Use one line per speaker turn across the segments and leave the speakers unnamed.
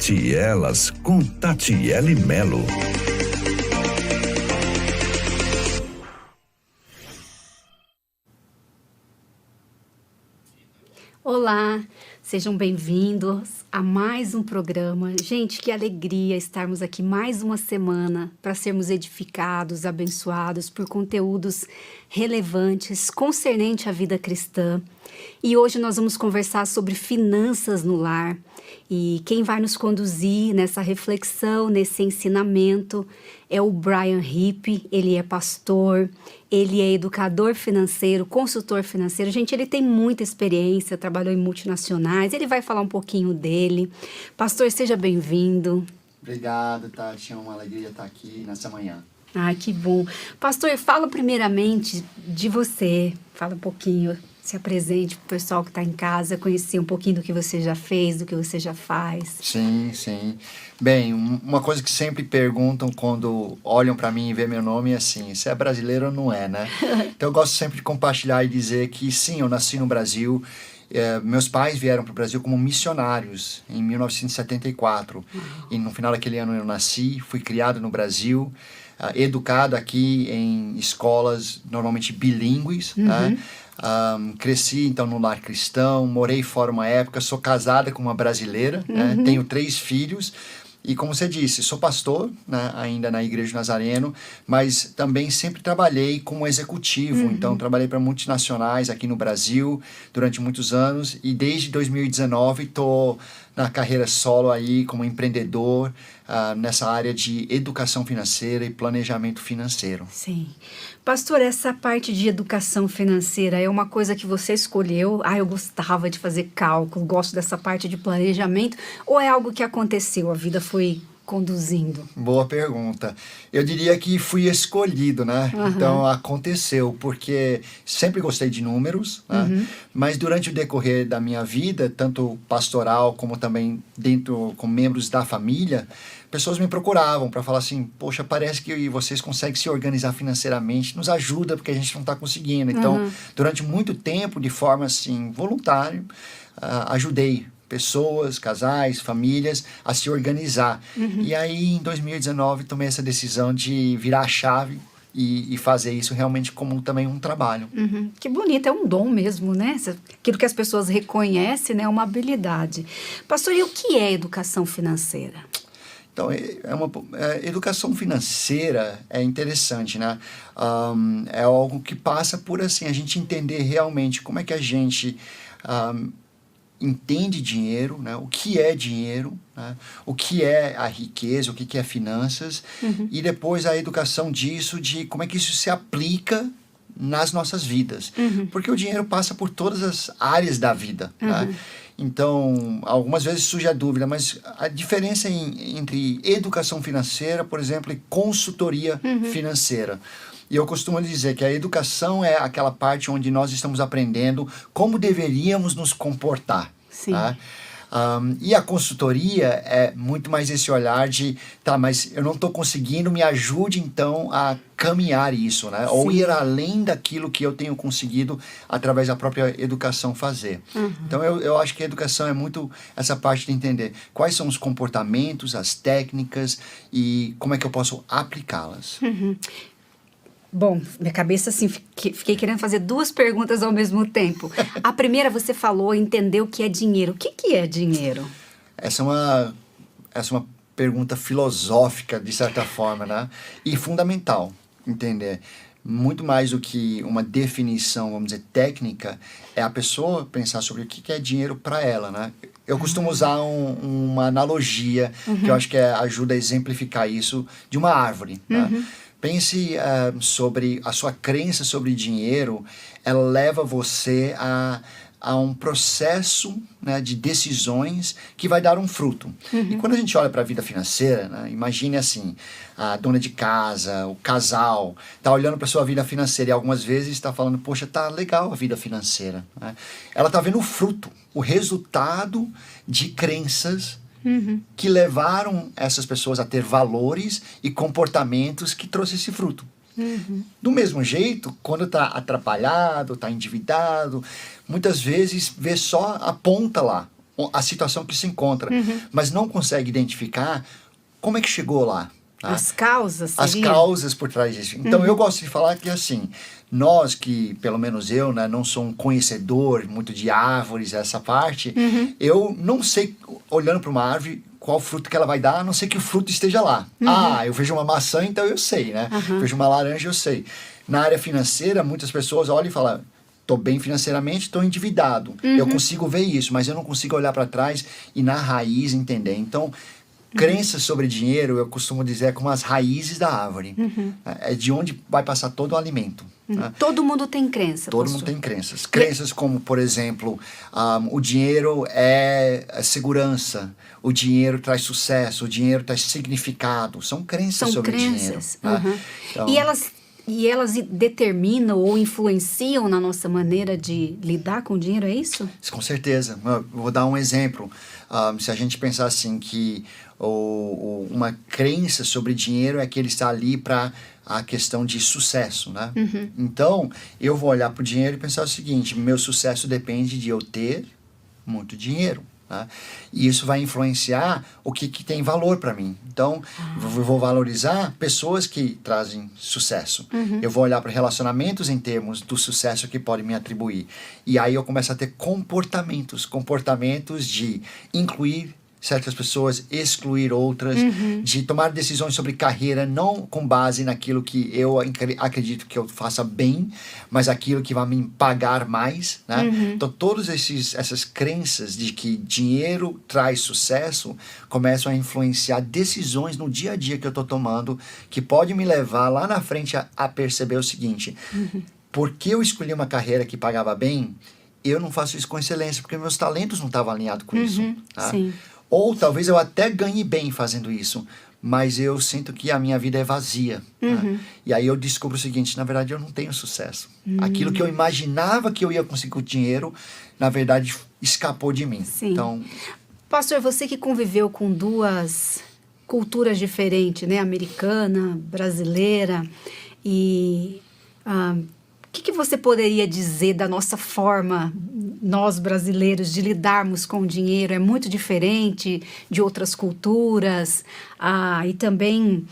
Tielas com Tatiele Melo.
Olá, sejam bem-vindos a mais um programa. Gente, que alegria estarmos aqui mais uma semana para sermos edificados, abençoados por conteúdos relevantes concernente à vida cristã. E hoje nós vamos conversar sobre finanças no lar. E quem vai nos conduzir nessa reflexão, nesse ensinamento, é o Brian Hipp. Ele é pastor, ele é educador financeiro, consultor financeiro. Gente, ele tem muita experiência, trabalhou em multinacionais. Ele vai falar um pouquinho dele. Pastor, seja bem-vindo.
Obrigado, Tati. É uma alegria estar aqui nessa manhã.
Ai, que bom. Pastor, fala primeiramente de você. Fala um pouquinho, se apresente para o pessoal que está em casa, conhecer um pouquinho do que você já fez, do que você já faz.
Sim, sim. Bem, uma coisa que sempre perguntam quando olham para mim e vê meu nome é assim, você é brasileiro ou não é, né? Então eu gosto sempre de compartilhar e dizer que sim, eu nasci no Brasil. Meus pais vieram para o Brasil como missionários em 1974. E no final daquele ano eu nasci, fui criado no Brasil, educado aqui em escolas normalmente bilíngues, né? Cresci então no lar cristão, morei fora uma época, sou casada com uma brasileira, né? Tenho 3 filhos. E como você disse, sou pastor, né, ainda na Igreja Nazareno, mas também sempre trabalhei como executivo. Então, trabalhei para multinacionais aqui no Brasil durante muitos anos. E desde 2019 estou na carreira solo aí como empreendedor nessa área de educação financeira e planejamento financeiro.
Sim. Pastor, essa parte de educação financeira é uma coisa que você escolheu? Eu gostava de fazer cálculo, gosto dessa parte de planejamento, ou é algo que aconteceu, a vida foi conduzindo?
Boa pergunta. Eu diria que fui escolhido, né? Então aconteceu, porque sempre gostei de números, né? Mas durante o decorrer da minha vida, tanto pastoral como também dentro com membros da família, pessoas me procuravam para falar assim, poxa, parece que vocês conseguem se organizar financeiramente, nos ajuda porque a gente não está conseguindo. Então, durante muito tempo, de forma assim, voluntária, ajudei pessoas, casais, famílias a se organizar. E aí, em 2019, tomei essa decisão de virar a chave e fazer isso realmente como também um trabalho.
Que bonito, é um dom mesmo, né? Aquilo que as pessoas reconhecem, né? É uma habilidade. Pastor, e o que é educação financeira?
Então, educação financeira é interessante, né? É algo que passa por, assim, a gente entender realmente como é que a gente entende dinheiro, né? O que é dinheiro, né? O que é a riqueza, o que é finanças, e depois a educação disso, de como é que isso se aplica nas nossas vidas. Porque o dinheiro passa por todas as áreas da vida, né? Então, algumas vezes surge a dúvida, mas a diferença entre educação financeira, por exemplo, e consultoria financeira. E eu costumo dizer que a educação é aquela parte onde nós estamos aprendendo como deveríamos nos comportar.
Sim.
Tá? E a consultoria é muito mais esse olhar de, tá, mas eu não estou conseguindo, me ajude então a caminhar isso, né? Ou ir além daquilo que eu tenho conseguido através da própria educação fazer. Então eu acho que a educação é muito essa parte de entender quais são os comportamentos, as técnicas e como é que eu posso aplicá-las.
Bom, minha cabeça, assim, fiquei querendo fazer 2 perguntas ao mesmo tempo. A primeira, você falou, entender o que é dinheiro. O que é dinheiro?
Essa é uma pergunta filosófica, de certa forma, né? E fundamental entender. Muito mais do que uma definição, vamos dizer, técnica, é a pessoa pensar sobre o que é dinheiro para ela, né? Eu costumo usar uma analogia que eu acho que ajuda a exemplificar isso, de uma árvore, né? Pense sobre a sua crença sobre dinheiro, ela leva você a um processo, né, de decisões que vai dar um fruto. E quando a gente olha para a vida financeira, né, imagine assim, a dona de casa, o casal, está olhando para a sua vida financeira e algumas vezes está falando, poxa, tá legal a vida financeira, né? Ela está vendo o fruto, o resultado de crenças que levaram essas pessoas a ter valores e comportamentos que trouxe esse fruto. Do mesmo jeito, quando está atrapalhado, está endividado, muitas vezes vê só a ponta lá, a situação que se encontra, mas não consegue identificar como é que chegou lá. Tá?
As causas,
As
seria?
causas por trás disso. Então, eu gosto de falar que, assim, nós que, pelo menos eu, né, não sou um conhecedor muito de árvores, essa parte, eu não sei, olhando para uma árvore, qual fruto que ela vai dar, a não ser que o fruto esteja lá. Ah, eu vejo uma maçã, então eu sei, né? Vejo uma laranja, eu sei. Na área financeira, muitas pessoas olham e falam, estou bem financeiramente, estou endividado. Eu consigo ver isso, mas eu não consigo olhar para trás e na raiz entender. Então, crenças sobre dinheiro, eu costumo dizer, é como as raízes da árvore. É de onde vai passar todo o alimento. Né?
Todo mundo tem crença,
Todo
pastor.
mundo tem crenças. Crenças como, por exemplo, o dinheiro é segurança, o dinheiro traz sucesso, o dinheiro traz significado. São crenças
São
sobre
crenças.
dinheiro. Né? Então,
E elas determinam ou influenciam na nossa maneira de lidar com o dinheiro, é isso?
com certeza. Eu vou dar um exemplo. Se a gente pensar assim que uma crença sobre dinheiro é que ele está ali para a questão de sucesso, né? Então, eu vou olhar para o dinheiro e pensar o seguinte, meu sucesso depende de eu ter muito dinheiro. Né? E isso vai influenciar o que tem valor para mim. Então, eu vou valorizar pessoas que trazem sucesso. Eu vou olhar para relacionamentos em termos do sucesso que pode me atribuir. E aí eu começo a ter comportamentos de incluir certas pessoas, excluir outras, de tomar decisões sobre carreira, não com base naquilo que eu acredito que eu faça bem, mas aquilo que vai me pagar mais, né? Então, todas essas crenças de que dinheiro traz sucesso começam a influenciar decisões no dia a dia que eu estou tomando, que pode me levar lá na frente a perceber o seguinte, porque eu escolhi uma carreira que pagava bem, eu não faço isso com excelência, porque meus talentos não estavam alinhados com isso. Tá?
Sim.
Ou talvez eu até ganhe bem fazendo isso, mas eu sinto que a minha vida é vazia. Né? E aí eu descubro o seguinte, na verdade eu não tenho sucesso. Aquilo que eu imaginava que eu ia conseguir com o dinheiro, na verdade escapou de mim.
Sim.
Então,
Pastor, você que conviveu com duas culturas diferentes, né? Americana, brasileira, e o que você poderia dizer da nossa forma, nós brasileiros, de lidarmos com o dinheiro? É muito diferente de outras culturas? E também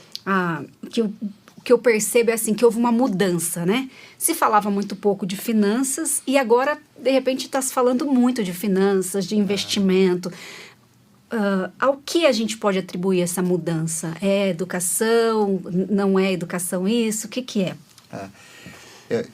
o que eu percebo é assim, que houve uma mudança, né? Se falava muito pouco de finanças e agora, de repente, está se falando muito de finanças, de investimento. Ao que a gente pode atribuir essa mudança? É educação? Não é educação isso? O que é?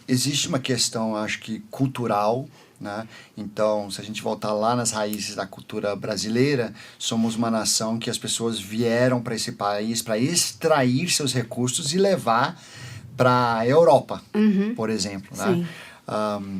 Existe uma questão, acho que, cultural, né? Então, se a gente voltar lá nas raízes da cultura brasileira, somos uma nação que as pessoas vieram para esse país para extrair seus recursos e levar para a Europa, por exemplo. Né?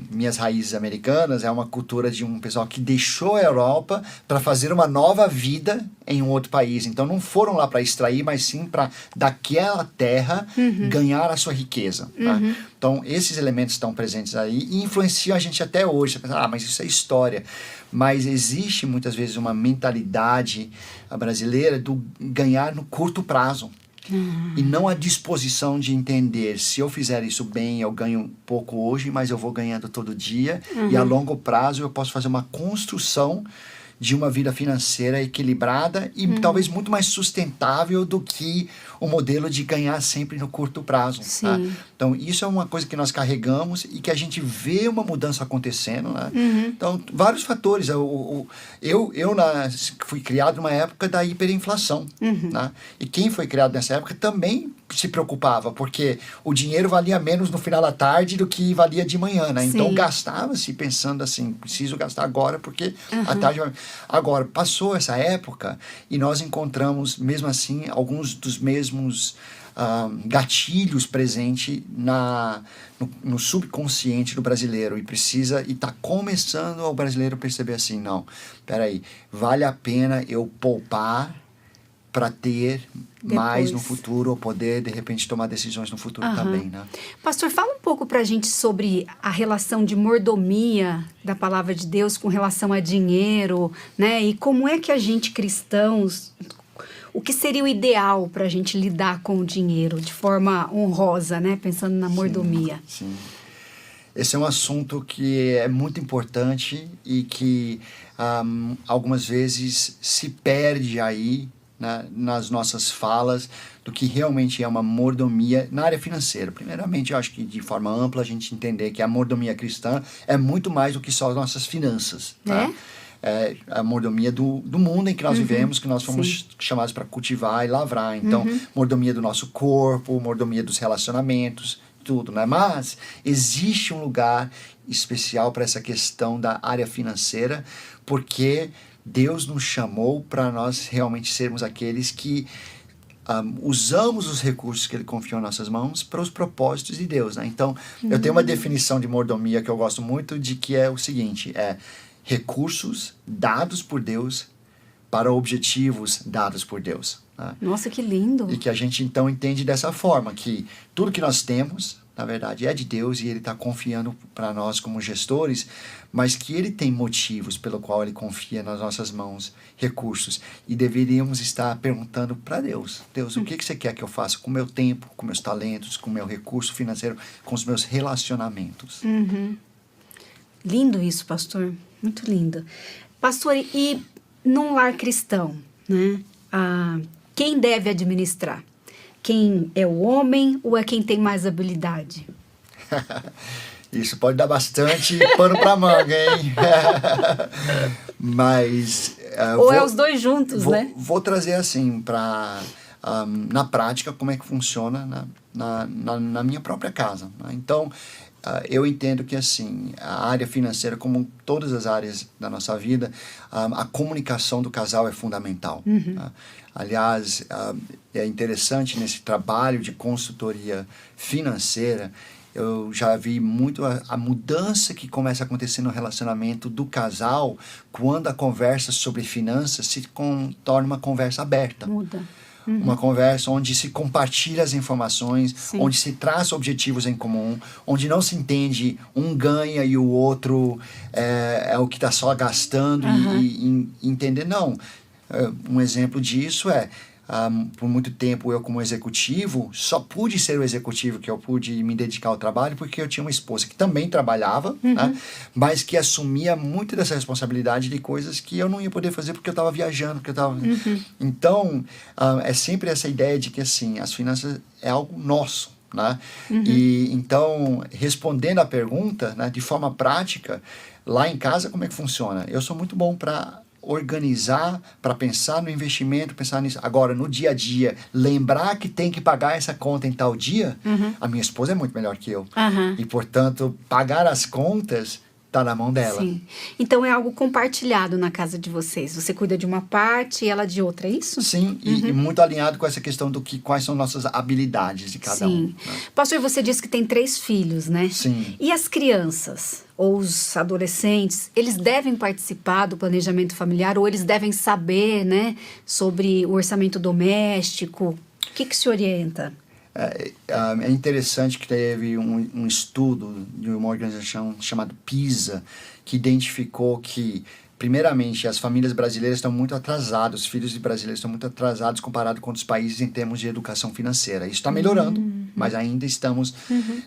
Minhas raízes americanas é uma cultura de um pessoal que deixou a Europa para fazer uma nova vida em um outro país. Então, não foram lá para extrair, mas sim para, daquela terra, ganhar a sua riqueza. Tá? Então, esses elementos estão presentes aí e influenciam a gente até hoje. Você pensa, mas isso é história. Mas existe, muitas vezes, uma mentalidade brasileira do ganhar no curto prazo. E não a disposição de entender, se eu fizer isso bem, eu ganho pouco hoje, mas eu vou ganhando todo dia. E a longo prazo eu posso fazer uma construção de uma vida financeira equilibrada e talvez muito mais sustentável do que o modelo de ganhar sempre no curto prazo. Tá? Então, isso é uma coisa que nós carregamos e que a gente vê uma mudança acontecendo. Né? Então, vários fatores. Eu fui criado numa época da hiperinflação. Né? E quem foi criado nessa época também se preocupava, porque o dinheiro valia menos no final da tarde do que valia de manhã, né? Então gastava-se pensando assim, preciso gastar agora porque a tarde vai... Agora, passou essa época e nós encontramos, mesmo assim, alguns dos mesmos gatilhos presentes no subconsciente do brasileiro e está começando o brasileiro perceber assim, não, peraí, vale a pena eu poupar para ter mais no futuro, ou poder, de repente, tomar decisões no futuro também, né?
Pastor, fala um pouco para a gente sobre a relação de mordomia da palavra de Deus com relação a dinheiro, né? E como é que a gente, cristãos, o que seria o ideal para a gente lidar com o dinheiro de forma honrosa, né? Pensando na mordomia.
Sim. Esse é um assunto que é muito importante e que algumas vezes se perde aí, né, nas nossas falas do que realmente é uma mordomia na área financeira. Primeiramente, eu acho que de forma ampla a gente entender que a mordomia cristã é muito mais do que só as nossas finanças. Tá? É a mordomia do mundo em que nós vivemos, que nós fomos chamados para cultivar e lavrar. Então, mordomia do nosso corpo, mordomia dos relacionamentos, tudo, né? Mas existe um lugar especial para essa questão da área financeira, porque Deus nos chamou para nós realmente sermos aqueles que usamos os recursos que Ele confiou em nossas mãos para os propósitos de Deus, né? Então, eu tenho uma definição de mordomia que eu gosto muito, de que é o seguinte, recursos dados por Deus para objetivos dados por Deus. Né?
Nossa, que lindo!
E que a gente então entende dessa forma, que tudo que nós temos, na verdade, é de Deus e Ele está confiando para nós como gestores, mas que Ele tem motivos pelo qual Ele confia nas nossas mãos recursos. E deveríamos estar perguntando para Deus, Deus, o que você quer que eu faça com o meu tempo, com meus talentos, com o meu recurso financeiro, com os meus relacionamentos?
Lindo isso, pastor. Muito lindo. Pastor, e num lar cristão, né? Quem deve administrar? Quem é o homem ou é quem tem mais habilidade?
Isso pode dar bastante pano para manga, hein? Mas...
ou é os dois juntos, né?
Vou trazer assim para... na prática, como é que funciona na minha própria casa. Né? Então, eu entendo que assim, a área financeira, como todas as áreas da nossa vida, a comunicação do casal é fundamental. Tá? Aliás, é interessante nesse trabalho de consultoria financeira, eu já vi muito a mudança que começa a acontecer no relacionamento do casal quando a conversa sobre finanças se torna uma conversa aberta.
Muda.
Uma conversa onde se compartilha as informações,
Sim.
onde se traça objetivos em comum, onde não se entende um ganha e o outro é o que está só gastando e entender. Não, um exemplo disso por muito tempo eu como executivo, só pude ser o executivo que eu pude me dedicar ao trabalho porque eu tinha uma esposa que também trabalhava, né, mas que assumia muito dessa responsabilidade de coisas que eu não ia poder fazer porque eu estava viajando, porque eu estava... Então, é sempre essa ideia de que assim, as finanças é algo nosso, né? E então, respondendo à pergunta, né, de forma prática, lá em casa como é que funciona? Eu sou muito bom para organizar, para pensar no investimento, pensar nisso. Agora, no dia a dia, lembrar que tem que pagar essa conta em tal dia, a minha esposa é muito melhor que eu. E, portanto, pagar as contas está na mão dela.
Sim. Então, é algo compartilhado na casa de vocês. Você cuida de uma parte e ela de outra, é isso?
Sim, e muito alinhado com essa questão do que quais são nossas habilidades de cada um. Né?
Pastor, você disse que tem 3 filhos, né?
Sim.
E as crianças ou os adolescentes, eles devem participar do planejamento familiar ou eles devem saber, né, sobre o orçamento doméstico? O que se orienta?
É interessante que teve um estudo de uma organização chamada PISA, que identificou que, primeiramente, as famílias brasileiras estão muito atrasadas, os filhos de brasileiros estão muito atrasados comparado com outros países em termos de educação financeira. Isso está melhorando, mas ainda estamos,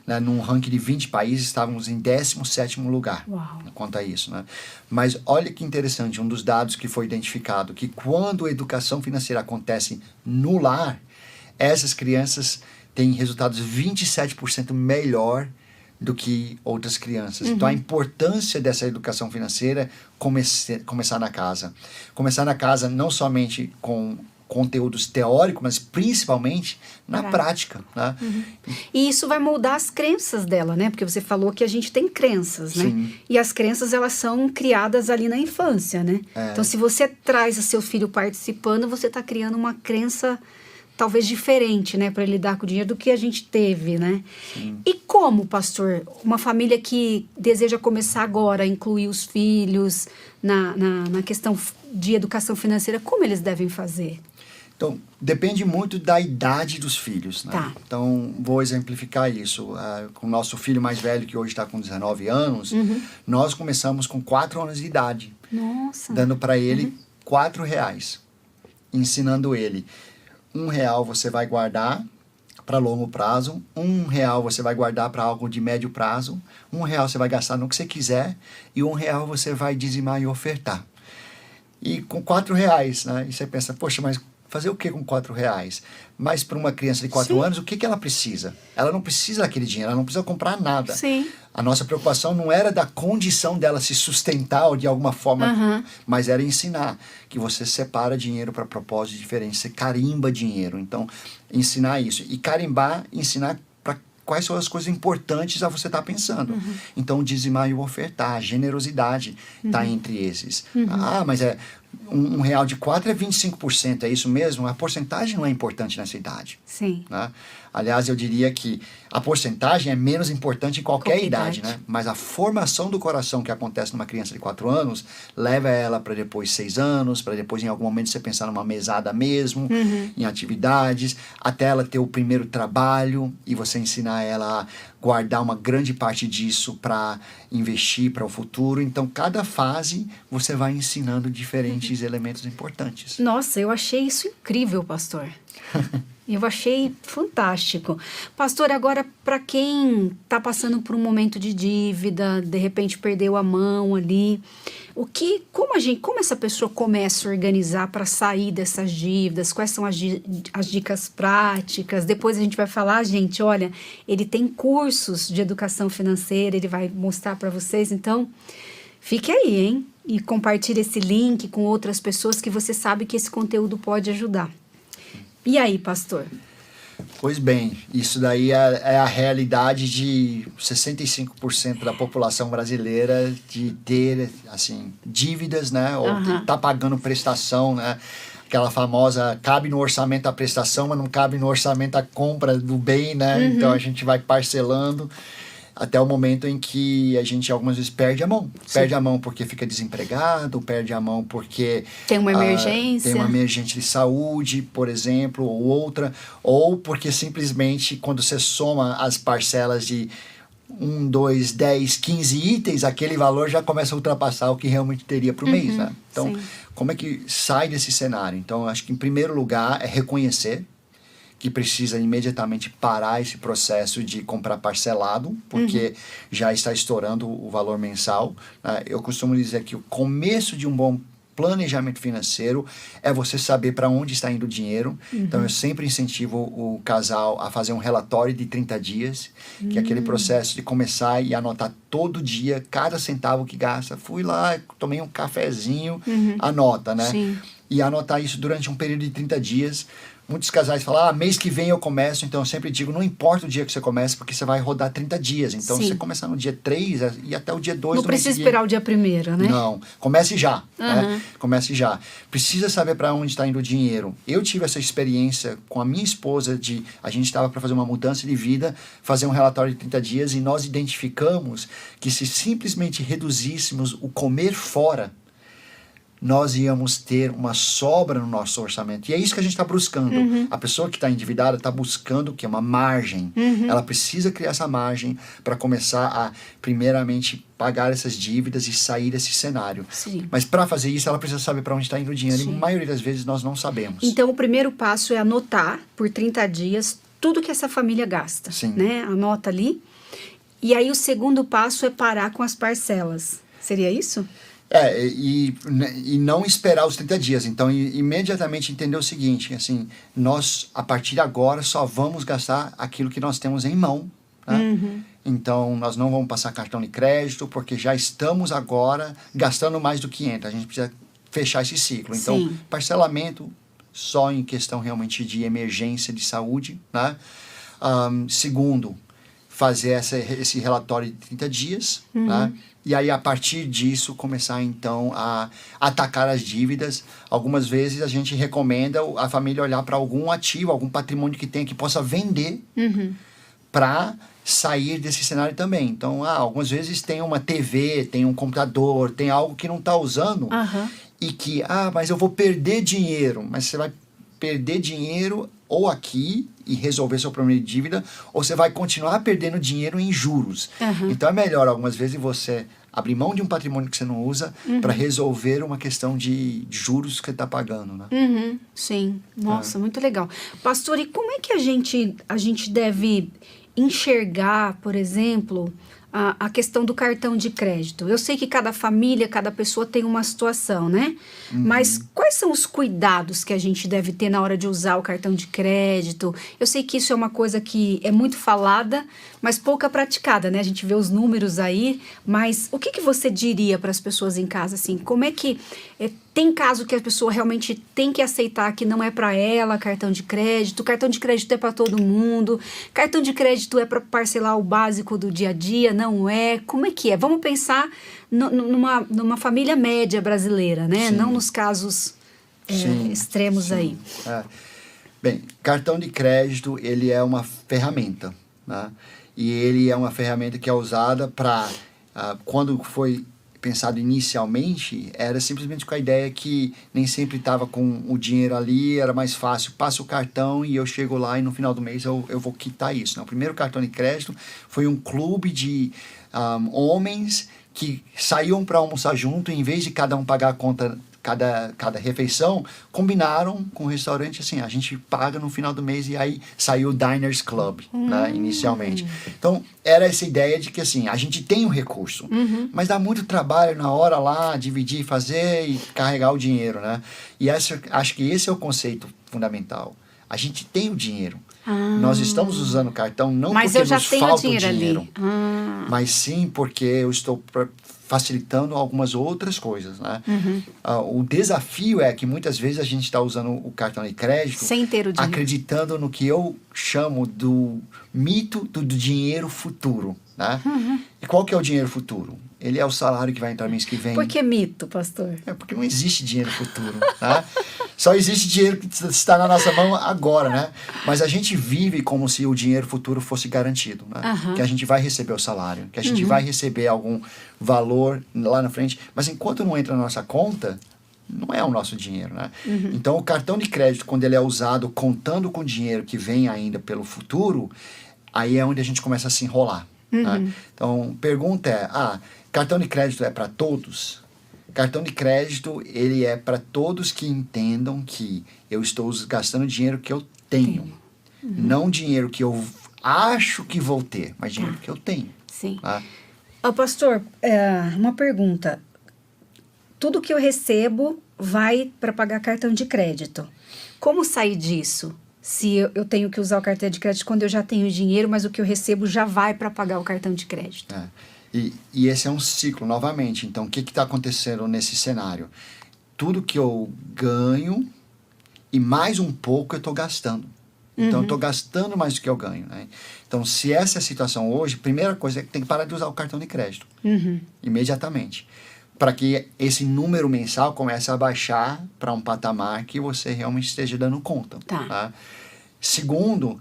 né, num ranking de 20 países, estávamos em 17º lugar.
Uau.
Quanto a isso, né? Mas olha que interessante, um dos dados que foi identificado, que quando a educação financeira acontece no lar, essas crianças têm resultados 27% melhor do que outras crianças. Então, a importância dessa educação financeira começar na casa. Começar na casa não somente com conteúdos teóricos, mas principalmente na prática. Né?
E isso vai moldar as crenças dela, né? Porque você falou que a gente tem crenças, né?
Sim.
E as crenças, elas são criadas ali na infância, né? Então, se você traz o seu filho participando, você está criando uma crença talvez diferente, né, para lidar com o dinheiro do que a gente teve, né?
Sim.
E como, pastor, uma família que deseja começar agora a incluir os filhos na questão de educação financeira, como eles devem fazer?
Então, depende muito da idade dos filhos. Né?
Tá.
Então, vou exemplificar isso. Com o nosso filho mais velho, que hoje está com 19 anos, nós começamos com 4 anos de idade.
Nossa.
Dando para ele R$4, ensinando ele. R$1 você vai guardar, para longo prazo, R$1 você vai guardar para algo de médio prazo, R$1 você vai gastar no que você quiser e R$1 você vai dizimar e ofertar. E com R$4, né? E você pensa, poxa, mas fazer o que com R$4? Mas para uma criança de 4 anos, o que ela precisa? Ela não precisa daquele dinheiro, ela não precisa comprar nada.
Sim.
A nossa preocupação não era da condição dela se sustentar ou de alguma forma, mas era ensinar que você separa dinheiro para propósitos diferentes, você carimba dinheiro. Então, ensinar isso. E carimbar, ensinar para quais são as coisas importantes a você estar pensando. Então, dizimar e ofertar, generosidade está entre esses. Ah, mas R$1 de 4 é 25%, é isso mesmo? A porcentagem não é importante nessa idade.
Sim.
Né? Aliás, eu diria que a porcentagem é menos importante em qualquer idade, né? Mas a formação do coração que acontece numa criança de 4 anos leva ela para depois 6 anos, para depois em algum momento você pensar numa mesada mesmo, em atividades, até ela ter o primeiro trabalho e você ensinar ela a guardar uma grande parte disso para investir para o futuro. Então, cada fase você vai ensinando diferentes elementos importantes.
Nossa, eu achei isso incrível, pastor. Eu achei fantástico. Pastor, agora para quem está passando por um momento de dívida, de repente perdeu a mão ali, como essa pessoa começa a organizar para sair dessas dívidas? Quais são as dicas práticas? Depois a gente vai falar, gente, olha, ele tem cursos de educação financeira, ele vai mostrar para vocês, então fique aí, hein? E compartilhe esse link com outras pessoas que você sabe que esse conteúdo pode ajudar. E aí, pastor?
Pois bem, isso daí é a realidade de 65% da população brasileira de ter, assim, dívidas, né? Ou tá pagando prestação, né? Aquela famosa, cabe no orçamento a prestação, mas não cabe no orçamento a compra do bem, né? Então a gente vai parcelando até o momento em que a gente algumas vezes perde a mão. Sim. Perde a mão porque fica desempregado, perde a mão porque
tem uma emergência.
Tem uma emergência de saúde, por exemplo, ou outra, ou porque simplesmente quando você soma as parcelas de 1, 2, 10, 15 itens, aquele valor já começa a ultrapassar o que realmente teria para o mês, né? Então, como é que sai desse cenário? Então, eu acho que em primeiro lugar é reconhecer que precisa imediatamente parar esse processo de comprar parcelado, porque já está estourando o valor mensal. Eu costumo dizer que o começo de um bom planejamento financeiro é você saber para onde está indo o dinheiro. Então, eu sempre incentivo o casal a fazer um relatório de 30 dias, que é aquele processo de começar e anotar todo dia, cada centavo que gasta. Fui lá, tomei um cafezinho, anota, né? Sim. E anotar isso durante um período de 30 dias. Muitos casais falam, mês que vem eu começo. Então, eu sempre digo, não importa o dia que você começa, porque você vai rodar 30 dias. Então, se você começar no dia 3 e até o dia 2...
Não precisa esperar o dia 1º, né?
Não, comece já. Né? Comece já. Precisa saber para onde está indo o dinheiro. Eu tive essa experiência com a minha esposa a gente estava para fazer uma mudança de vida, fazer um relatório de 30 dias e nós identificamos que se simplesmente reduzíssemos o comer fora, nós íamos ter uma sobra no nosso orçamento. E é isso que a gente está buscando. A pessoa que está endividada está buscando o quê? Uma margem. Ela precisa criar essa margem para começar a, primeiramente, pagar essas dívidas e sair desse cenário. Sim. Mas para fazer isso, ela precisa saber para onde está indo o dinheiro. Sim. E a maioria das vezes nós não sabemos.
Então, o primeiro passo é anotar por 30 dias tudo que essa família gasta. Sim. Né? Anota ali. E aí, o segundo passo é parar com as parcelas. Seria isso?
E não esperar os 30 dias. Então, imediatamente entender o seguinte, assim, nós, a partir de agora, só vamos gastar aquilo que nós temos em mão. Né? Então, nós não vamos passar cartão de crédito, porque já estamos agora gastando mais do que entra. A gente precisa fechar esse ciclo. Então, parcelamento só em questão realmente de emergência de saúde. Né? Segundo, fazer esse relatório de 30 dias, né? E aí, a partir disso, começar, então, a atacar as dívidas. Algumas vezes, a gente recomenda a família olhar para algum ativo, algum patrimônio que tenha, que possa vender para sair desse cenário também. Então, algumas vezes tem uma TV, tem um computador, tem algo que não está usando e que, mas eu vou perder dinheiro. Mas você vai perder dinheiro ou aqui e resolver seu problema de dívida, ou você vai continuar perdendo dinheiro em juros.
Uhum.
Então é melhor, algumas vezes, você abrir mão de um patrimônio que você não usa para resolver uma questão de juros que você está pagando, né?
Uhum, sim, nossa, muito legal. Pastor, e como é que a gente deve enxergar, por exemplo, a questão do cartão de crédito? Eu sei que cada família, cada pessoa tem uma situação, né? Mas quais são os cuidados que a gente deve ter na hora de usar o cartão de crédito? Eu sei que isso é uma coisa que é muito falada, mas pouca praticada, né? A gente vê os números aí, mas o que você diria para as pessoas em casa, assim? Como é que... tem caso que a pessoa realmente tem que aceitar que não é para ela cartão de crédito é para todo mundo, cartão de crédito é para parcelar o básico do dia a dia, não é? Como é que é? Vamos pensar numa família média brasileira, né?
Sim.
Não nos casos extremos aí.
Bem, cartão de crédito, ele é uma ferramenta, né? E ele é uma ferramenta que é usada para, quando foi pensado inicialmente, era simplesmente com a ideia que nem sempre estava com o dinheiro ali, era mais fácil, passa o cartão e eu chego lá e no final do mês eu vou quitar isso, né? O primeiro cartão de crédito foi um clube de homens que saíam para almoçar junto, e em vez de cada um pagar a conta, cada refeição, combinaram com o restaurante assim, a gente paga no final do mês, e aí saiu o Diners Club, né, inicialmente. Então, era essa ideia de que assim, a gente tem o recurso, mas dá muito trabalho na hora lá, dividir, fazer e carregar o dinheiro, né? E acho que esse é o conceito fundamental. A gente tem o dinheiro. Nós estamos usando o cartão não
mas
porque
eu já
nos
tenho
falta
dinheiro
o dinheiro,
ali.
mas sim porque eu estou facilitando algumas outras coisas, né? O desafio é que muitas vezes a gente está usando o cartão de crédito
Sem ter o dinheiro.
acreditando no que eu chamo do mito do dinheiro futuro, né? E qual que é o dinheiro futuro? Ele é o salário que vai entrar mês que vem.
Por que mito, pastor?
É porque não existe dinheiro futuro, tá? Só existe dinheiro que está na nossa mão agora, né? Mas a gente vive como se o dinheiro futuro fosse garantido, né? Que a gente vai receber o salário, que a gente vai receber algum valor lá na frente. Mas enquanto não entra na nossa conta, não é o nosso dinheiro, né? Então, o cartão de crédito, quando ele é usado contando com o dinheiro que vem ainda pelo futuro, aí é onde a gente começa a se enrolar, né? Então, pergunta é, cartão de crédito é para todos? Cartão de crédito, ele é para todos que entendam que eu estou gastando dinheiro que eu tenho. Não dinheiro que eu acho que vou ter, mas dinheiro que eu tenho.
Sim.
Tá?
Pastor, uma pergunta. Tudo que eu recebo vai para pagar cartão de crédito. Como sair disso? Se eu tenho que usar o cartão de crédito quando eu já tenho dinheiro, mas o que eu recebo já vai para pagar o cartão de crédito.
E esse é um ciclo, novamente. Então, o que está acontecendo nesse cenário? Tudo que eu ganho e mais um pouco eu estou gastando. Então, eu estou gastando mais do que eu ganho, né? Então, se essa é a situação hoje, primeira coisa é que tem que parar de usar o cartão de crédito. Imediatamente. Para que esse número mensal comece a baixar para um patamar que você realmente esteja dando conta. Tá? Segundo,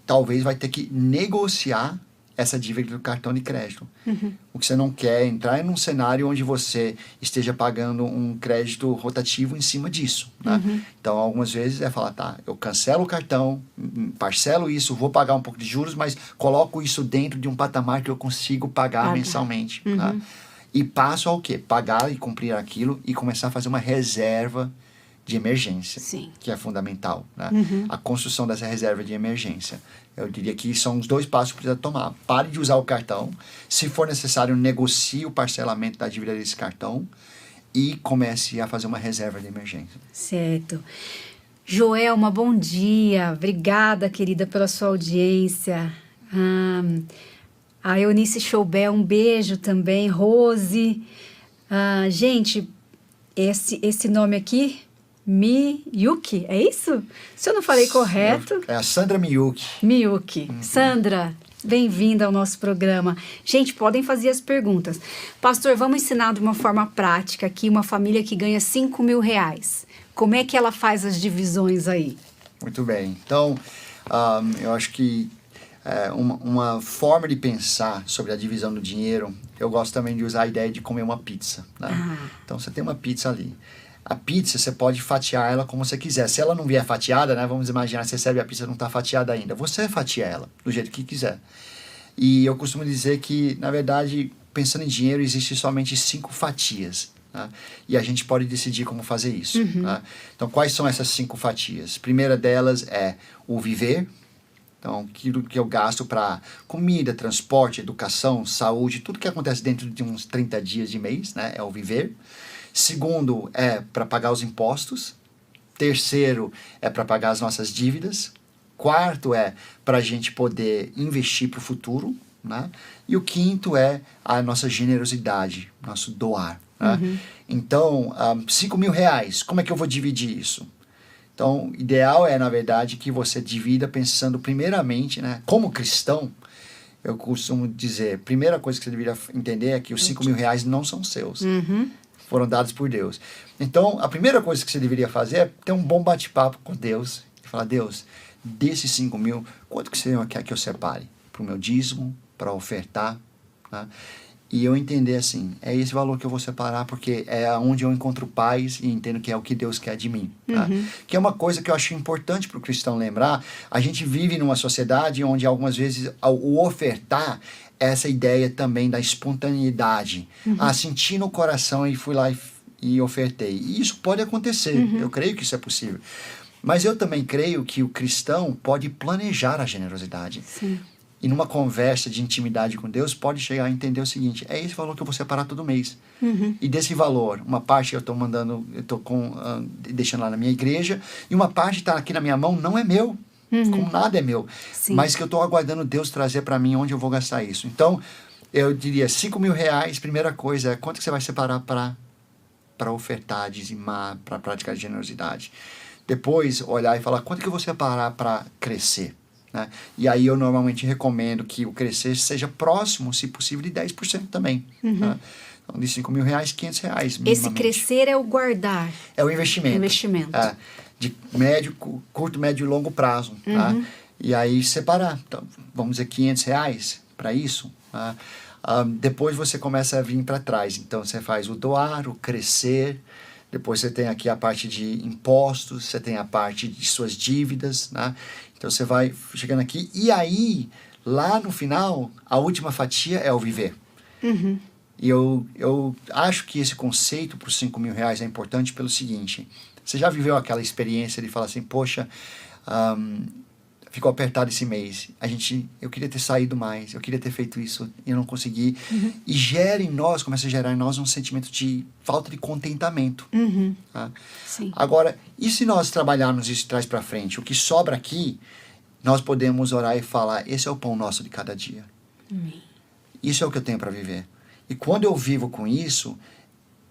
talvez vai ter que negociar essa dívida do cartão de crédito. O que você não quer é entrar num cenário onde você esteja pagando um crédito rotativo em cima disso, né? Então, algumas vezes falar, eu cancelo o cartão, parcelo isso, vou pagar um pouco de juros, mas coloco isso dentro de um patamar que eu consigo pagar mensalmente. Tá? E passo ao quê? Pagar e cumprir aquilo e começar a fazer uma reserva de emergência, que é fundamental, né? A construção dessa reserva de emergência. Eu diria que são os 2 passos que precisa tomar. Pare de usar o cartão. Se for necessário, negocie o parcelamento da dívida desse cartão e comece a fazer uma reserva de emergência.
Certo. Joelma, bom dia. Obrigada, querida, pela sua audiência. A Eunice Choubel, um beijo também. Rose. Gente, esse nome aqui... Miyuki, é isso? Se eu não falei correto...
É a Sandra Miyuki.
Sandra, bem-vinda ao nosso programa. Gente, podem fazer as perguntas. Pastor, vamos ensinar de uma forma prática aqui uma família que ganha R$5.000. Como é que ela faz as divisões aí?
Muito bem. Então, eu acho que uma forma de pensar sobre a divisão do dinheiro, eu gosto também de usar a ideia de comer uma pizza, né? Então, você tem uma pizza ali. A pizza, você pode fatiar ela como você quiser. Se ela não vier fatiada, né? Vamos imaginar, você recebe a pizza e não está fatiada ainda. Você fatia ela do jeito que quiser. E eu costumo dizer que, na verdade, pensando em dinheiro, existe somente 5 fatias. Tá? E a gente pode decidir como fazer isso. Tá? Então, quais são essas 5 fatias? A primeira delas é o viver. Então, aquilo que eu gasto para comida, transporte, educação, saúde, tudo que acontece dentro de uns 30 dias de mês, né, é o viver. Segundo, é para pagar os impostos. Terceiro, é para pagar as nossas dívidas. Quarto, é para a gente poder investir para o futuro. Né? E o quinto é a nossa generosidade, nosso doar. Né? Então, R$5.000, como é que eu vou dividir isso? Então, o ideal é, na verdade, que você divida pensando primeiramente, né? Como cristão, eu costumo dizer, a primeira coisa que você deveria entender é que os R$5.000 não são seus. Foram dados por Deus. Então, a primeira coisa que você deveria fazer é ter um bom bate-papo com Deus. E falar, Deus, desses 5.000, quanto que você quer que eu separe? Para o meu dízimo, para ofertar, né? E eu entender assim, é esse valor que eu vou separar, porque é onde eu encontro paz e entendo que é o que Deus quer de mim. Tá? Que é uma coisa que eu acho importante para o cristão lembrar. A gente vive numa sociedade onde algumas vezes o ofertar é essa ideia também da espontaneidade. Senti no coração e fui lá e ofertei. E isso pode acontecer, eu creio que isso é possível. Mas eu também creio que o cristão pode planejar a generosidade.
Sim.
E numa conversa de intimidade com Deus, pode chegar a entender o seguinte, é esse valor que eu vou separar todo mês. E desse valor, uma parte eu estou mandando, eu estou deixando lá na minha igreja, e uma parte está aqui na minha mão, não é meu, como nada é meu,
Sim.
mas que eu estou aguardando Deus trazer para mim onde eu vou gastar isso. Então, eu diria, R$5.000, primeira coisa, é quanto que você vai separar para ofertar, dizimar, para praticar generosidade. Depois, olhar e falar, quanto que eu vou separar para crescer? Né? E aí eu normalmente recomendo que o crescer seja próximo, se possível, de 10% também. Tá? Então, de R$5.000, R$500 minimamente.
Esse crescer é o guardar.
É o investimento.
Investimento.
De médio, curto, médio e longo prazo. Tá? E aí separar. Então, vamos dizer, R$500 para isso. Tá? Depois você começa a vir para trás. Então você faz o doar, o crescer. Depois você tem aqui a parte de impostos, você tem a parte de suas dívidas, né? Então você vai chegando aqui, e aí, lá no final, a última fatia é o viver. E eu acho que esse conceito para os R$5.000 é importante pelo seguinte, você já viveu aquela experiência de falar assim, poxa, ficou apertado esse mês, eu queria ter saído mais, eu queria ter feito isso e eu não consegui. E começa a gerar em nós um sentimento de falta de contentamento. Tá?
Sim.
Agora, e se nós trabalharmos isso de trás para frente? O que sobra aqui, nós podemos orar e falar, esse é o pão nosso de cada dia. Isso é o que eu tenho para viver. E quando eu vivo com isso,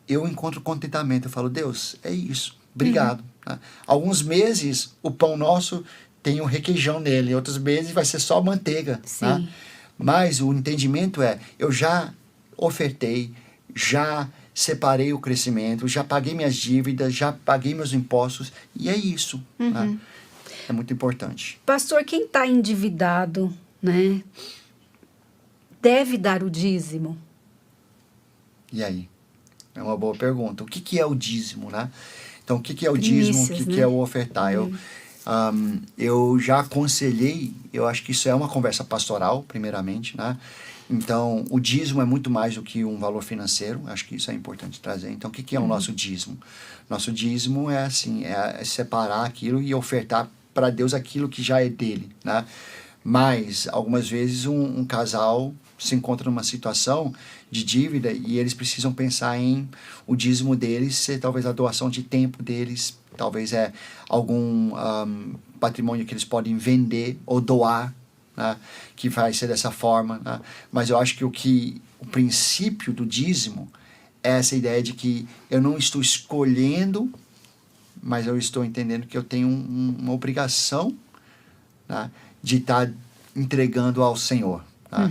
eu encontro contentamento. Eu falo, Deus, é isso, obrigado. Tá? Alguns meses, o pão nosso tem um requeijão nele, outros meses vai ser só manteiga. Tá? Mas o entendimento é, eu já ofertei, já separei o crescimento, já paguei minhas dívidas, já paguei meus impostos, e é isso. Tá? É muito importante.
Pastor, quem está endividado, né, deve dar o dízimo?
E aí? É uma boa pergunta. O que é o dízimo, né? Então, o que é o dízimo, o que é o ofertar? Eu já aconselhei, eu acho que isso é uma conversa pastoral, primeiramente, né? Então, o dízimo é muito mais do que um valor financeiro, acho que isso é importante trazer. Então, o que é o nosso dízimo? Nosso dízimo é assim, é separar aquilo e ofertar para Deus aquilo que já é dele, né? Mas, algumas vezes, um casal se encontra numa situação de dívida e eles precisam pensar em o dízimo deles ser talvez a doação de tempo deles, talvez é algum patrimônio que eles podem vender ou doar, né, que vai ser dessa forma. Né? Mas eu acho que o princípio do dízimo é essa ideia de que eu não estou escolhendo, mas eu estou entendendo que eu tenho uma obrigação, né, de estar entregando ao Senhor. Tá?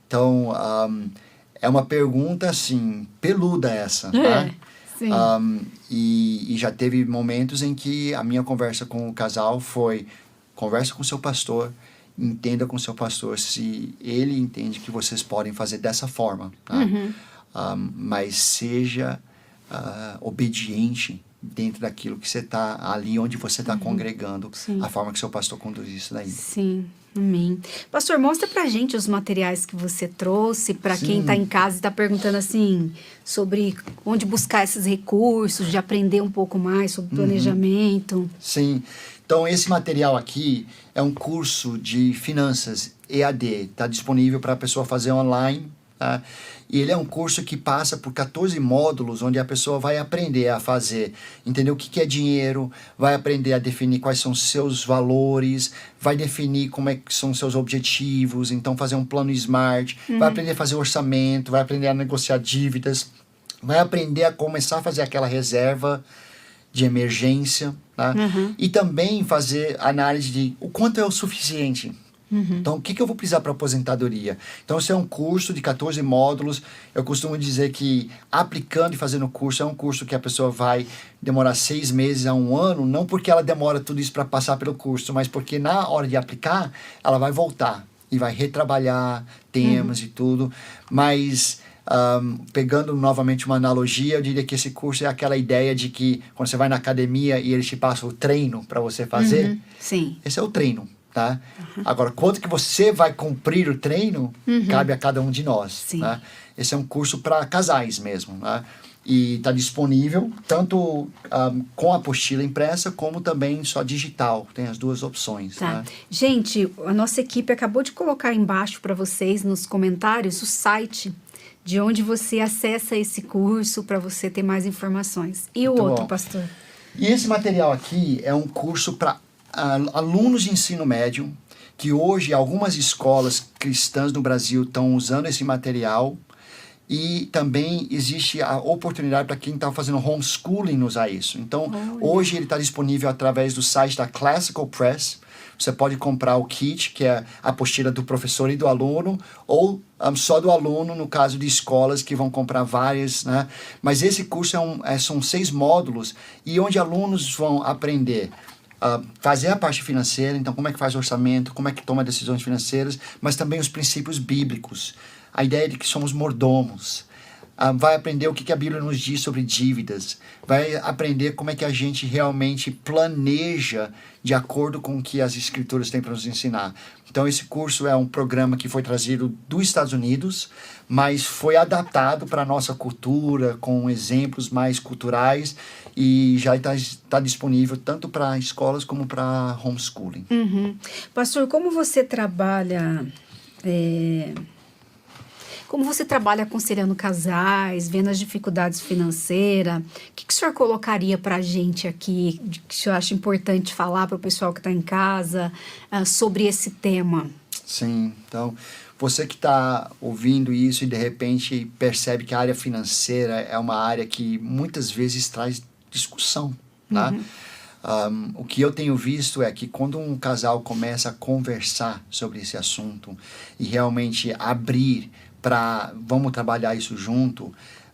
Então, é uma pergunta, assim, peluda essa, tá?
Sim.
E já teve momentos em que a minha conversa com o casal foi, conversa com o seu pastor, entenda com o seu pastor se ele entende que vocês podem fazer dessa forma, tá? Mas seja obediente dentro daquilo que você está ali, onde você está congregando,
Sim.
a forma que seu pastor conduz isso daí.
Sim, amém. Pastor, mostra pra gente os materiais que você trouxe para
Sim.
quem está em casa e está perguntando assim sobre onde buscar esses recursos, de aprender um pouco mais sobre planejamento.
Sim. Então, esse material aqui é um curso de finanças EAD. Está disponível para a pessoa fazer online. Tá? E ele é um curso que passa por 14 módulos, onde a pessoa vai aprender a fazer, entender o que é dinheiro, vai aprender a definir quais são seus valores, vai definir como é que são seus objetivos, então fazer um plano SMART, vai aprender a fazer orçamento, vai aprender a negociar dívidas, vai aprender a começar a fazer aquela reserva de emergência, tá? E também fazer análise de o quanto é o suficiente. Então, o que eu vou precisar para aposentadoria? Então, esse é um curso de 14 módulos. Eu costumo dizer que aplicando e fazendo o curso é um curso que a pessoa vai demorar 6 meses a 1 ano, não porque ela demora tudo isso para passar pelo curso, mas porque na hora de aplicar, ela vai voltar e vai retrabalhar temas e tudo. Mas, pegando novamente uma analogia, eu diria que esse curso é aquela ideia de que quando você vai na academia e eles te passam o treino para você fazer,
Sim.
esse é o treino. Tá? Agora, quanto que você vai cumprir o treino, cabe a cada um de nós.
Sim.
Tá? Esse é um curso para casais mesmo. Tá? E está disponível tanto com a apostila impressa, como também só digital. Tem as duas opções.
Tá.
Tá?
Gente, a nossa equipe acabou de colocar embaixo para vocês nos comentários o site de onde você acessa esse curso para você ter mais informações. E o
Muito
outro,
bom.
pastor?
E esse material aqui é um curso para alunos de ensino médio, que hoje algumas escolas cristãs no Brasil estão usando esse material, e também existe a oportunidade para quem está fazendo homeschooling usar isso. Então, hoje ele está disponível através do site da Classical Press. Você pode comprar o kit, que é a apostila do professor e do aluno, ou só do aluno, no caso de escolas que vão comprar várias, né? Mas esse curso são 6 módulos, e onde alunos vão aprender fazer a parte financeira, então como é que faz o orçamento, como é que toma decisões financeiras, mas também os princípios bíblicos. A ideia de que somos mordomos. Vai aprender o que a Bíblia nos diz sobre dívidas. Vai aprender como é que a gente realmente planeja de acordo com o que as Escrituras têm para nos ensinar. Então, esse curso é um programa que foi trazido dos Estados Unidos, mas foi adaptado para a nossa cultura, com exemplos mais culturais, e já está disponível tanto para escolas como para homeschooling.
Pastor, como você trabalha... Como você trabalha aconselhando casais, vendo as dificuldades financeiras, o que o senhor colocaria para a gente aqui, que o senhor acha importante falar para o pessoal que está em casa sobre esse tema?
Sim, então, você que está ouvindo isso e de repente percebe que a área financeira é uma área que muitas vezes traz discussão, tá? O que eu tenho visto é que quando um casal começa a conversar sobre esse assunto e realmente abrir para vamos trabalhar isso junto,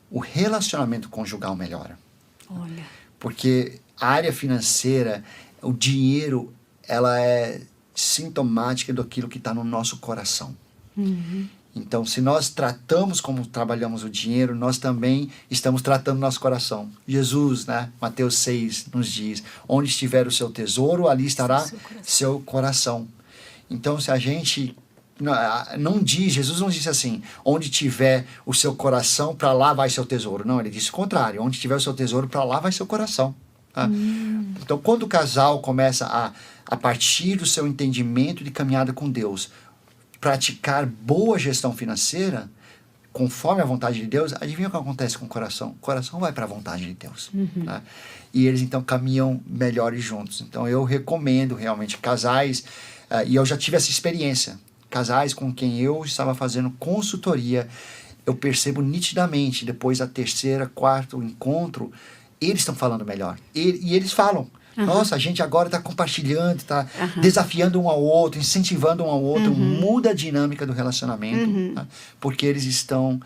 o relacionamento conjugal melhora.
Olha.
Porque a área financeira, o dinheiro, ela é sintomática daquilo que está no nosso coração. Então, se nós tratamos como trabalhamos o dinheiro, nós também estamos tratando nosso coração. Jesus, né, Mateus 6 nos diz, onde estiver o seu tesouro, ali estará seu coração. Então, se a gente não diz, Jesus não disse assim, onde tiver o seu coração, para lá vai seu tesouro. Não, ele disse o contrário, onde tiver o seu tesouro, para lá vai seu coração. Tá? Então, quando o casal começa a partir do seu entendimento de caminhada com Deus, praticar boa gestão financeira, conforme a vontade de Deus, adivinha o que acontece com o coração? O coração vai para a vontade de Deus. Tá? E eles, então, caminham melhores juntos. Então, eu recomendo realmente casais, e eu já tive essa experiência, casais com quem eu estava fazendo consultoria, eu percebo nitidamente, depois da 3º, 4º encontro, eles estão falando melhor. E eles falam, nossa, a gente agora está compartilhando, está desafiando um ao outro, incentivando um ao outro, muda a dinâmica do relacionamento, tá? Porque eles estão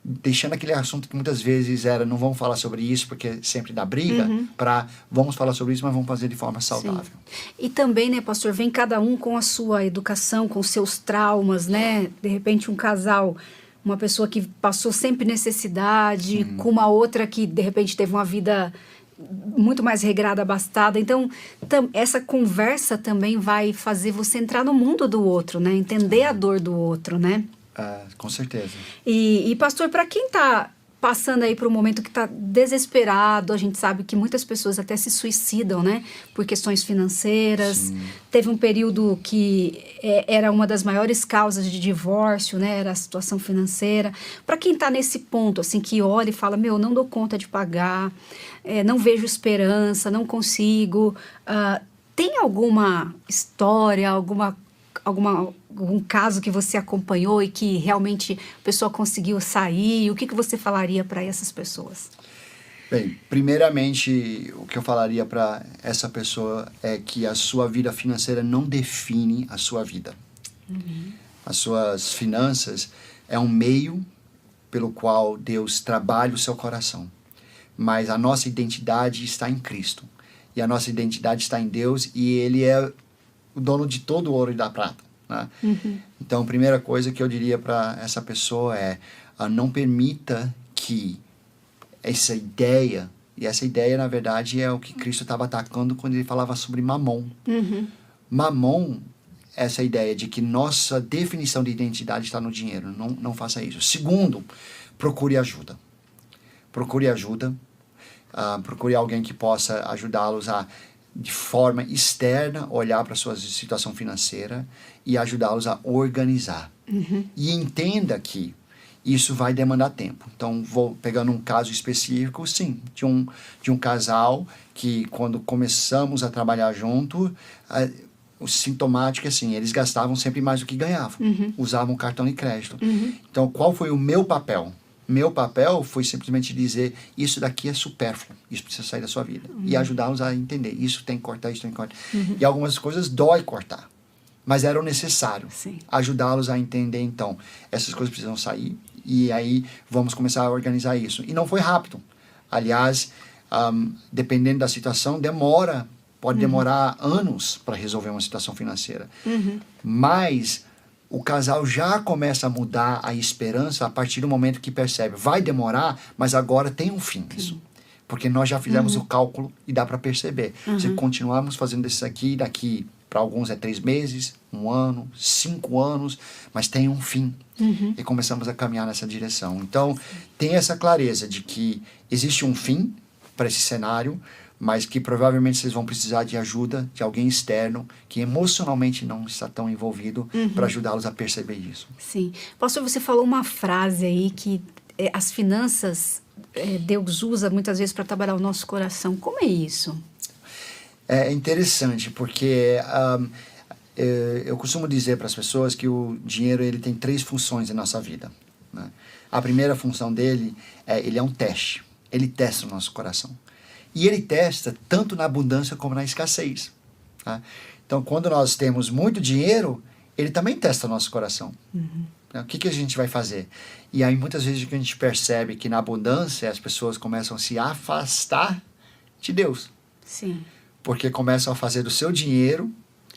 deixando aquele assunto que muitas vezes era, não vamos falar sobre isso porque sempre dá briga, para vamos falar sobre isso, mas vamos fazer de forma saudável.
Sim. E também, né, pastor, vem cada um com a sua educação, com os seus traumas, né? De repente um casal, uma pessoa que passou sempre necessidade, com uma outra que de repente teve uma vida muito mais regrada, abastada. Então, essa conversa também vai fazer você entrar no mundo do outro, né? Entender a dor do outro, né?
Com certeza.
E pastor, para quem está passando aí por um momento que está desesperado, a gente sabe que muitas pessoas até se suicidam, né? Por questões financeiras.
Sim.
Teve um período que era uma das maiores causas de divórcio, né? Era a situação financeira. Para quem está nesse ponto, assim, que olha e fala, não dou conta de pagar, não vejo esperança, não consigo. Tem alguma história, algum caso que você acompanhou e que realmente a pessoa conseguiu sair? O que você falaria para essas pessoas?
Bem, primeiramente, o que eu falaria para essa pessoa é que a sua vida financeira não define a sua vida. As suas finanças é um meio pelo qual Deus trabalha o seu coração. Mas a nossa identidade está em Cristo. E a nossa identidade está em Deus e Ele é o dono de todo o ouro e da prata. Né? Então, a primeira coisa que eu diria para essa pessoa é não permita que essa ideia, e essa ideia, na verdade, é o que Cristo estava atacando quando ele falava sobre mamon. Mamon, essa ideia de que nossa definição de identidade está no dinheiro. Não faça isso. Segundo, procure ajuda. Procure ajuda. Procure alguém que possa ajudá-los a, de forma externa, olhar para a sua situação financeira e ajudá-los a organizar. E entenda que isso vai demandar tempo. Então, vou pegando um caso específico, sim, de um casal que, quando começamos a trabalhar junto, o sintomático é assim, eles gastavam sempre mais do que ganhavam. Usavam cartão de crédito. Então, qual foi o meu papel? Meu papel foi simplesmente dizer, isso daqui é supérfluo, isso precisa sair da sua vida. E ajudá-los a entender, isso tem que cortar, isso tem que cortar. E algumas coisas dói cortar, mas era o necessário. Ajudá-los a entender, então, essas coisas precisam sair, e aí vamos começar a organizar isso. E não foi rápido. Aliás, dependendo da situação, pode demorar anos para resolver uma situação financeira. Mas o casal já começa a mudar a esperança a partir do momento que percebe, vai demorar, mas agora tem um fim isso. Porque nós já fizemos o cálculo e dá para perceber. Se continuarmos fazendo isso aqui, daqui para alguns é 3 meses, 1 ano, 5 anos, mas tem um fim. E começamos a caminhar nessa direção. Então, tem essa clareza de que existe um fim para esse cenário, mas que provavelmente vocês vão precisar de ajuda de alguém externo que emocionalmente não está tão envolvido para ajudá-los a perceber isso.
Sim. Pastor, você falou uma frase aí que as finanças Deus usa muitas vezes para trabalhar o nosso coração. Como é isso?
É interessante, porque eu costumo dizer para as pessoas que o dinheiro ele tem 3 funções na nossa vida. Né? A primeira função dele ele é um teste. Ele testa o nosso coração. E ele testa tanto na abundância como na escassez. Tá? Então, quando nós temos muito dinheiro, ele também testa o nosso coração. O que a gente vai fazer? E aí, muitas vezes, a gente percebe que na abundância as pessoas começam a se afastar de Deus.
Sim.
Porque começam a fazer do seu dinheiro...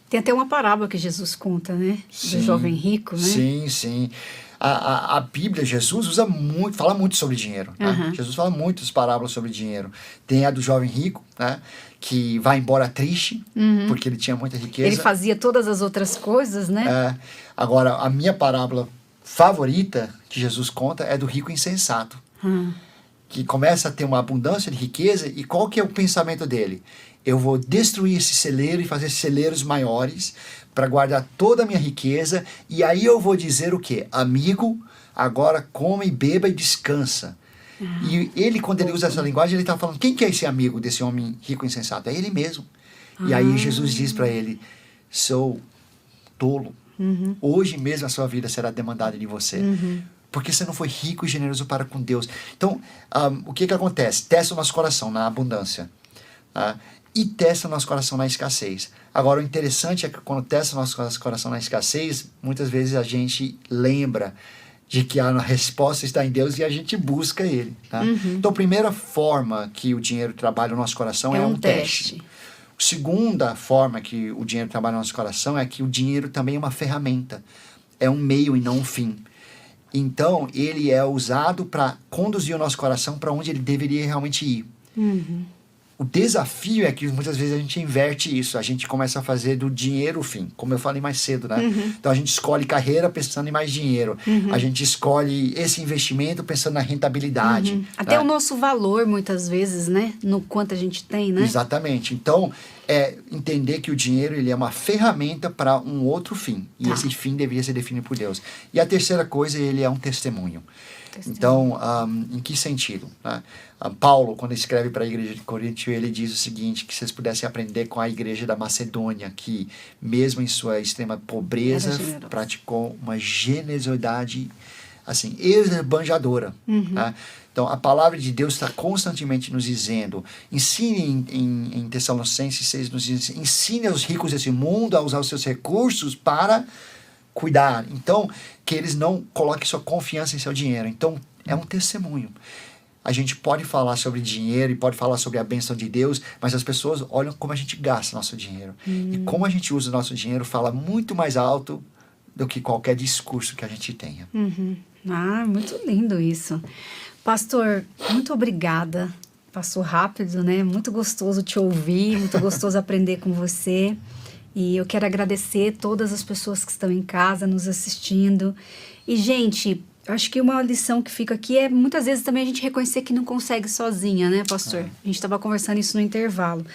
Tem até uma parábola que Jesus conta, né?
Sim,
do jovem rico, né?
Sim, sim. A Bíblia, Jesus fala muito sobre dinheiro. Tá? Jesus fala muitas parábolas sobre dinheiro. Tem a do jovem rico, né? Que vai embora triste, porque ele tinha muita riqueza.
Ele fazia todas as outras coisas, né?
Agora, a minha parábola favorita que Jesus conta é do rico insensato. Que começa a ter uma abundância de riqueza, e qual que é o pensamento dele? Eu vou destruir esse celeiro e fazer celeiros maiores para guardar toda a minha riqueza, e aí eu vou dizer o quê? Amigo, agora come, beba e descansa. E ele, quando ele usa essa linguagem, ele está falando, quem que é esse amigo desse homem rico e insensato? É ele mesmo. E aí Jesus diz para ele, sou tolo. Hoje mesmo a sua vida será demandada de você. Porque você não foi rico e generoso para com Deus. Então, o que acontece? Testa o nosso coração na abundância. E testa o nosso coração na escassez. Agora, o interessante é que quando testa o nosso coração na escassez, muitas vezes a gente lembra de que a resposta está em Deus e a gente busca Ele. Tá? Então, a primeira forma que o dinheiro trabalha no nosso coração é um teste. A segunda forma que o dinheiro trabalha no nosso coração é que o dinheiro também é uma ferramenta. É um meio e não um fim. Então, ele é usado para conduzir o nosso coração para onde ele deveria realmente ir. o desafio é que muitas vezes a gente inverte isso, a gente começa a fazer do dinheiro o fim, como eu falei mais cedo, né? Então a gente escolhe carreira pensando em mais dinheiro, a gente escolhe esse investimento pensando na rentabilidade.
Até
né?
o nosso valor, muitas vezes, né? No quanto a gente tem, né?
Exatamente. Então, é entender que o dinheiro ele é uma ferramenta para um outro fim. E esse fim deveria ser definido por Deus. E a terceira coisa, ele é um testemunho. Então, em que sentido? Né? Paulo, quando escreve para a igreja de Corinto, ele diz o seguinte, que vocês pudessem aprender com a igreja da Macedônia, que mesmo em sua extrema pobreza, praticou uma generosidade assim, esbanjadora. Tá? Então, a palavra de Deus está constantemente nos dizendo, ensine em Tessalonicenses 6, nos diz, ensine aos ricos desse mundo a usar os seus recursos para cuidar. Então, que eles não coloquem sua confiança em seu dinheiro. Então, é um testemunho. A gente pode falar sobre dinheiro e pode falar sobre a bênção de Deus, mas as pessoas olham como a gente gasta nosso dinheiro. E como a gente usa o nosso dinheiro fala muito mais alto do que qualquer discurso que a gente tenha.
Ah, muito lindo isso. Pastor, muito obrigada. Passou rápido, né? Muito gostoso te ouvir, muito gostoso aprender com você. E eu quero agradecer todas as pessoas que estão em casa nos assistindo. E, gente, acho que uma lição que fica aqui é muitas vezes também a gente reconhecer que não consegue sozinha, né, pastor? A gente estava conversando isso no intervalo.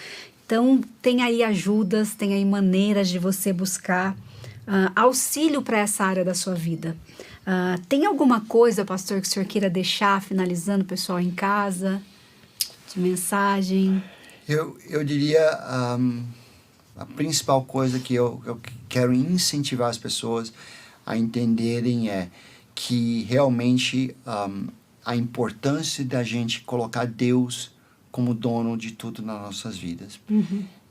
Então, tem aí ajudas, tem aí maneiras de você buscar auxílio para essa área da sua vida. Tem alguma coisa, pastor, que o senhor queira deixar, finalizando o pessoal em casa, de mensagem?
Eu diria... a principal coisa que eu quero incentivar as pessoas a entenderem é que realmente a importância da gente colocar Deus como dono de tudo nas nossas vidas.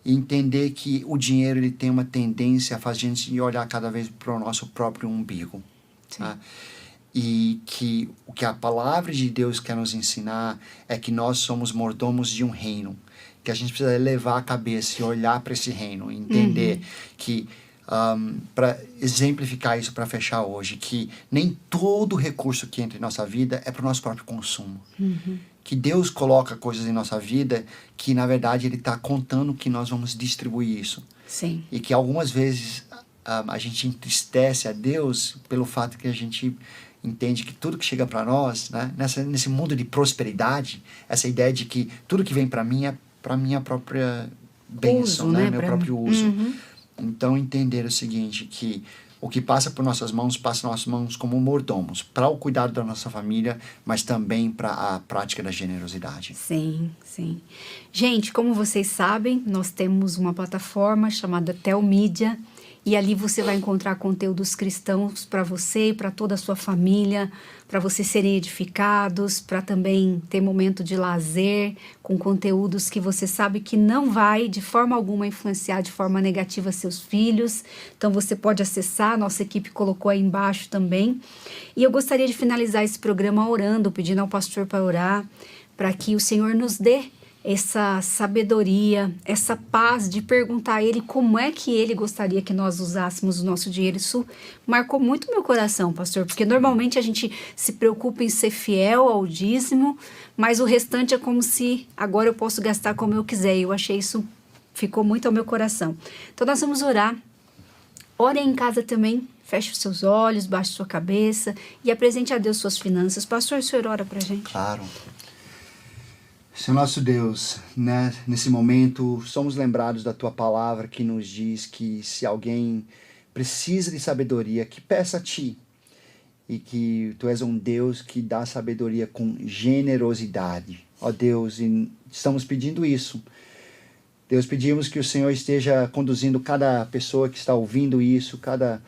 E entender que o dinheiro ele tem uma tendência a fazer a gente olhar cada vez para o nosso próprio umbigo. Tá? E que o que a palavra de Deus quer nos ensinar é que nós somos mordomos de um reino. Que a gente precisa elevar a cabeça e olhar para esse reino, entender que, para exemplificar isso, para fechar hoje, que nem todo recurso que entra em nossa vida é para o nosso próprio consumo. Que Deus coloca coisas em nossa vida que, na verdade, Ele está contando que nós vamos distribuir isso.
Sim.
E que algumas vezes a gente entristece a Deus pelo fato que a gente entende que tudo que chega para nós, né, nesse mundo de prosperidade, essa ideia de que tudo que vem para mim é para minha própria bênção,
uso, né?
Meu próprio uso. Então, entender o seguinte, que o que passa por nossas mãos, passa por nossas mãos como mordomos, para o cuidado da nossa família, mas também para a prática da generosidade.
Sim, sim. Gente, como vocês sabem, nós temos uma plataforma chamada Telmídia, e ali você vai encontrar conteúdos cristãos para você e para toda a sua família, para vocês serem edificados, para também ter momento de lazer, com conteúdos que você sabe que não vai de forma alguma influenciar de forma negativa seus filhos. Então você pode acessar, nossa equipe colocou aí embaixo também. E eu gostaria de finalizar esse programa orando, pedindo ao pastor para orar, para que o Senhor nos dê essa sabedoria, essa paz de perguntar a Ele como é que Ele gostaria que nós usássemos o nosso dinheiro. Isso marcou muito meu coração, pastor, porque normalmente a gente se preocupa em ser fiel ao dízimo, mas o restante é como se agora eu posso gastar como eu quiser. Eu achei isso, ficou muito ao meu coração. Então nós vamos orar. Orem em casa também, feche os seus olhos, baixe sua cabeça e apresente a Deus suas finanças. Pastor, o senhor ora pra gente?
Claro. Senhor nosso Deus, né, nesse momento somos lembrados da Tua palavra que nos diz que se alguém precisa de sabedoria, que peça a Ti. E que Tu és um Deus que dá sabedoria com generosidade. Ó Deus, e estamos pedindo isso. Deus, pedimos que o Senhor esteja conduzindo cada pessoa que está ouvindo isso, cada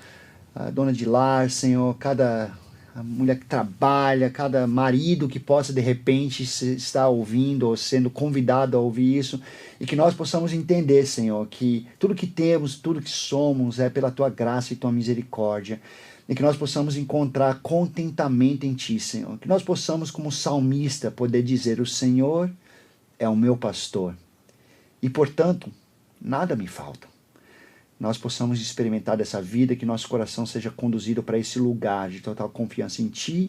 dona de lar, Senhor, cada a mulher que trabalha, cada marido que possa de repente estar ouvindo ou sendo convidado a ouvir isso, e que nós possamos entender, Senhor, que tudo que temos, tudo que somos é pela Tua graça e Tua misericórdia, e que nós possamos encontrar contentamento em Ti, Senhor, que nós possamos como salmista poder dizer: o Senhor é o meu pastor e portanto nada me falta. Nós possamos experimentar dessa vida, que nosso coração seja conduzido para esse lugar de total confiança em Ti,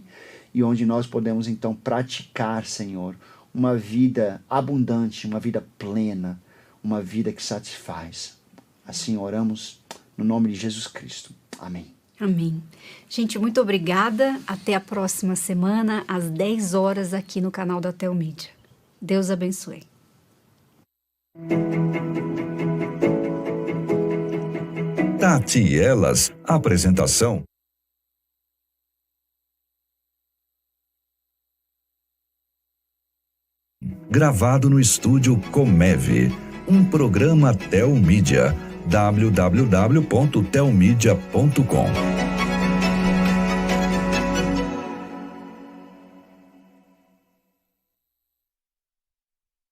e onde nós podemos então praticar, Senhor, uma vida abundante, uma vida plena, uma vida que satisfaz. Assim oramos no nome de Jesus Cristo. Amém.
Amém. Gente, muito obrigada. Até a próxima semana, às 10 horas, aqui no canal da Telmídia. Deus abençoe.
Tati e Elas, apresentação. Gravado no estúdio Comeve, um programa Telmídia, www.telmedia.com.